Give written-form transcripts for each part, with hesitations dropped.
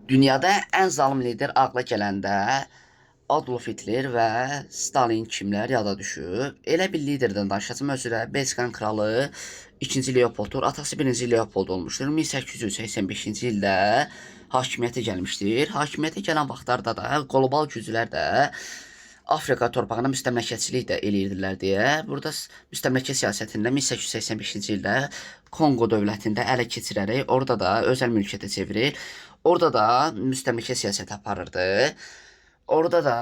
Dünyada ən zalım lider ağla gələndə Adolf Hitler və Stalin kimlər yada düşüb? Elə bir liderdən danışacağım. Özü Belçikanın kralı 2-ci Leopolddur. Atası 1-ci Leopold olmuşdur. 1885-ci ildə hakimiyyətə gəlmişdir. Hakimiyyətə gələn vaxtlarda da qlobal güclər də Afrika torpağına müstəmləkəçilik də eləyirdilər deyə. Burada müstəmləkə siyasətində 1885-ci ildə Kongo dövlətində ələ keçirərək orada da özəl mülkiyyətə çevirir. Orada da müstəmləkə siyasəti aparırdı. Orada da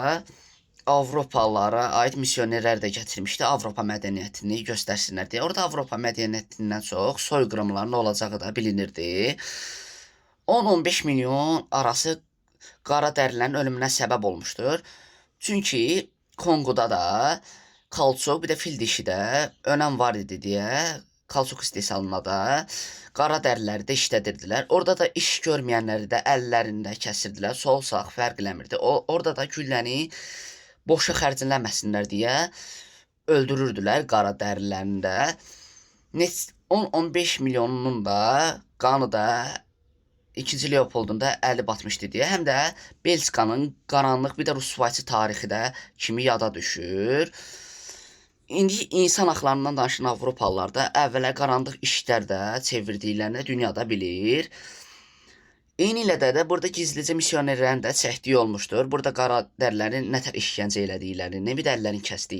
Avropalılara aid missionerlər də gətirmişdi Avropa mədəniyyətini göstərsinlər deyə. Orada Avropa mədəniyyətindən çox soyqırımların olacağı da bilinirdi. 10-15 milyon arası qara dərilərin ölümünə səbəb olmuşdur. Çünki Kongoda da kalçok bir də fil dişi də önəm var idi deyə kalçok istehsalına da qara dəriləri də işlədirdilər. Orada da iş görməyənləri də əllərində kəsirdilər. Sol sağ fərq eləmirdi. Orada da gülləni boşa xərclənməsinlər deyə öldürürdülər qara dərilərini də. 10-15 milyonunun da qanı da 2-ci Leopoldun da əli batmışdı deyə, həm də Belçikanın qaranlıq bir də rüsvayçı tarixi də kimi yada düşür. İndi insan haqlarından danışan Avropalılar da əvvələ qaranlıq işlər də çevirdiklərini dünyada bilir. Eyni ilə də burada gizlicə missionerlərin də çəkdiyi olmuşdur. Burada qara dərilərin nətər işgəncə elədiklərini, bir də əllərini kəsdiklərini.